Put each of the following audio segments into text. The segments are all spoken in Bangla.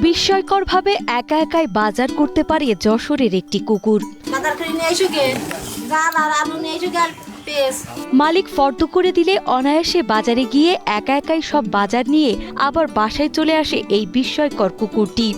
বিস্ময়করভাবে একা একাই বাজার করতে পারে যশোরের একটি কুকুর। মালিক ফর্দ করে দিলে অনায়াসে বাজারে গিয়ে একা একাই সব বাজার নিয়ে আবার বাসায় চলে আসে এই বিস্ময়কর কুকুরটি।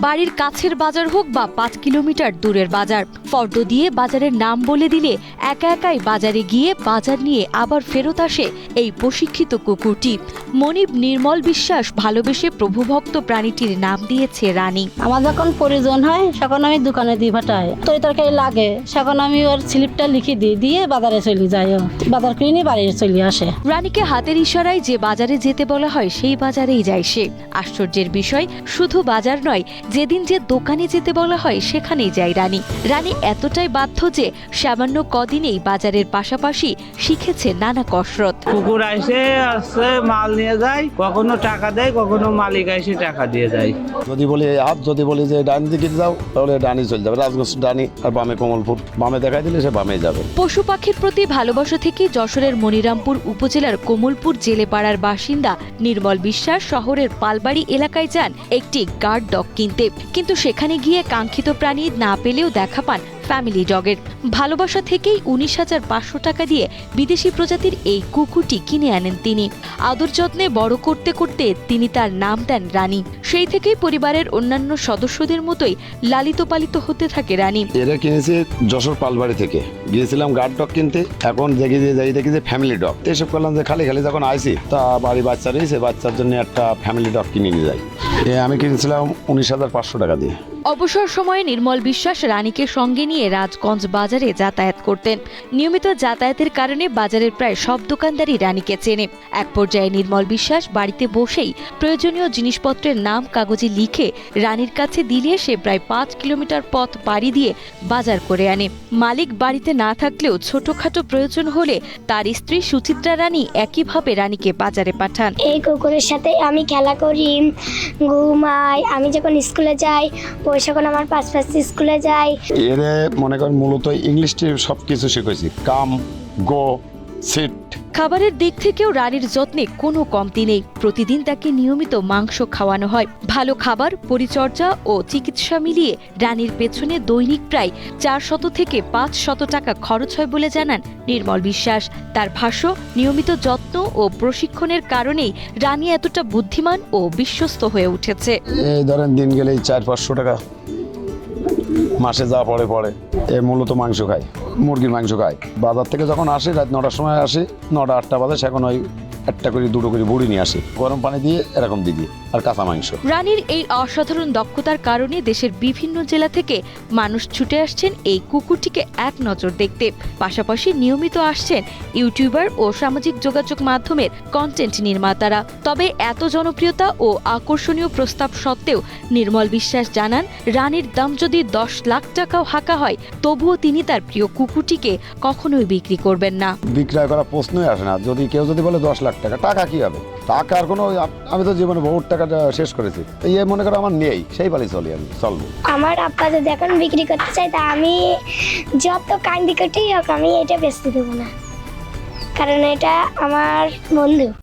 বাড়ির কাছের বাজার হোক বা ৫ কিলোমিটার দূরের বাজার, ফর্দ দিয়ে বাজারের নাম বলে দিলে একা একাই বাজারে গিয়ে বাজার নিয়ে আবার ফেরত আসে এই প্রশিক্ষিত কুকুরটি। মনিব নির্মল বিশ্বাস ভালোবেসে প্রভুভক্ত প্রাণীটির নাম দিয়েছে রানী। আমার যখন প্রয়োজন হয় তখন আমি দোকানে দিয়ে পাঠাই, তরকারি লাগে তখন আমি ওর স্লিপটা লিখে দিই, দিয়ে বাজারে চলে যাই, বাজার কিনে বাড়ি চলে আসে। রানীকে হাতের ইশারায় যে বাজারে যেতে বলা হয় সেই বাজারেই যায় সে। আশ্চর্যের বিষয়, শুধু বাজার নয়, যেদিন যে দোকানে যেতে বলা হয় সেখানেই যায় রানী। রানী এতটাই বাধ্য যে সামান্য কদিনেই বাজারের পাশাপাশি শিখেছে নানা কসরত। কুকুর আসে মাল নিয়ে যায়, কখনো টাকা দেয়, কখনো মালিক এসে টাকা দিয়ে যায়। যদি বলি যে ডান দিকে যাও, তাহলে ডানি চলে যাবে, রাজগঞ্জ ডানি, আর বামে কমলপুর, বামে দেখাই দিলে সে বামে যাবে। পশু পাখির প্রতি ভালোবাসা থেকে যশোরের মনিরামপুর উপজেলার কমলপুর জেলেপাড়ার বাসিন্দা নির্মল বিশ্বাস শহরের পালবাড়ি এলাকায় যান একটি গার্ড ডগ কিনতে, কিন্তু সেখানে গিয়ে কাঙ্ক্ষিত প্রাণী না পেলেও দেখা পান ফ্যামিলি ডগের। ভালোবাসা থেকেই ১৯,৫০০ টাকা দিয়ে বিদেশি প্রজাতির এই কুকুরটি কিনে আনেন তিনি। আদর যত্নে বড় করতে করতে তিনি তার নাম দেন রানী। সেই থেকেই পরিবারের অন্যান্য সদস্যদের মতোই লালিত পালিত হতে থাকে রানী। এরা কিনেছে যশোর পালবাড়ি থেকে, গিয়েছিলাম গার্ড ডগ কিনতে, এখন দেখি যে ফ্যামিলি ডগ। এসব করলাম যে খালি যখন আইসি, তা বাড়ি বাচ্চা রয়েছে, বাচ্চার জন্য একটা ফ্যামিলি ডগ কিনে নিয়ে যাই। আমি কিনেছিলাম ১৯,৫০০ টাকা দিয়ে। অবসর সময়ে নির্মল বিশ্বাস রানীকে সঙ্গে নিয়ে রাজগঞ্জ বাজারে যাতায়াত করতেন। নিয়মিত যাতায়াতের কারণে বাজারের প্রায় সব দোকানদারই রানীকে চেনে। এক পর্যায়ে নির্মল বিশ্বাস বাড়িতে বসেই প্রয়োজনীয় জিনিসপত্রের নাম কাগজে লিখে রানীর কাছে দিলে সে প্রায় ৫ কিলোমিটার পথ পাড়ি দিয়ে বাজার করে আনে। মালিক বাড়িতে না থাকলেও ছোটখাটো প্রয়োজন হলে তার স্ত্রী সুচিত্রা রানী একইভাবে রানীকে বাজারে পাঠান। এই কুকুরের সাথে আমি খেলা করি, ঘুমাই, আমি যখন স্কুলে যাই যখন আমার পাঁচ স্কুলে যাই। এরে মনে করেন মূলত ইংলিশটি সবকিছু শিখেছি, কাম, গো, সিট। খাবারের দিক থেকেও রানীর যত্নে কোনো কমতি নেই। প্রতিদিন তাকে নিয়মিত মাংস খাওয়ানো হয়। ভালো খাবার, পরিচর্যা ও চিকিৎসা মিলিয়ে রানীর পেছনে দৈনিক প্রায় ৪০০ থেকে ৫০০ টাকা খরচ হয় বলে জানান নির্মল বিশ্বাস। তার ভাষ্য, নিয়মিত যত্ন ও প্রশিক্ষণের কারণেই রানী এতটা বুদ্ধিমান ও বিশ্বস্ত হয়ে উঠেছে। এই ধরেন দিন গেলেই ৪-৫০০ টাকা মাসে যা পড়ে মূলত মাংস খায়, মুরগির মাংস খায়। বাজার থেকে যখন আসে রাত ৯টার সময় আসে, ৯টা-৮টা বাজে, সেখন ওই একটা করে দুটো করে বুড়ি নিয়ে আসে, গরম পানি দিয়ে এরকম দিদি, আর কাঁচা মাংস। রানীর এই অসাধারণ দক্ষতার কারণে দেশের বিভিন্ন জেলা থেকে মানুষ ছুটে আসছেন এই কুকুরটিকে এক নজর দেখতে। পাশাপাশি নিয়মিত আসছেন ইউটিউবার ও সামাজিক যোগাযোগ মাধ্যমের কন্টেন্ট নির্মাতারা। তবে এত জনপ্রিয়তা ও আকর্ষণীয় প্রস্তাব সত্ত্বেও নির্মল বিশ্বাস জানান, রানীর দাম যদি ১০ লাখ টাকাও হাঁকা হয়, তবুও তিনি তার প্রিয় কুকুরটিকে কখনোই বিক্রি করবেন না। বিক্রয় করা প্রশ্নই আসে না। কেউ যদি বলে 10 লাখ টাকা কি হবে? টাকার কোনো, আমি তো জীবনে বহুত টাকাটা শেষ করেছি, মনে করো আমার নেই, সেই বাড়ি চলবো। আমার আব্বা যদি এখন বিক্রি করতে চাই, তা আমি যত কান্দি কাটি হোক আমি এটা বেচতে দেবো না, কারণ এটা আমার বন্ধু।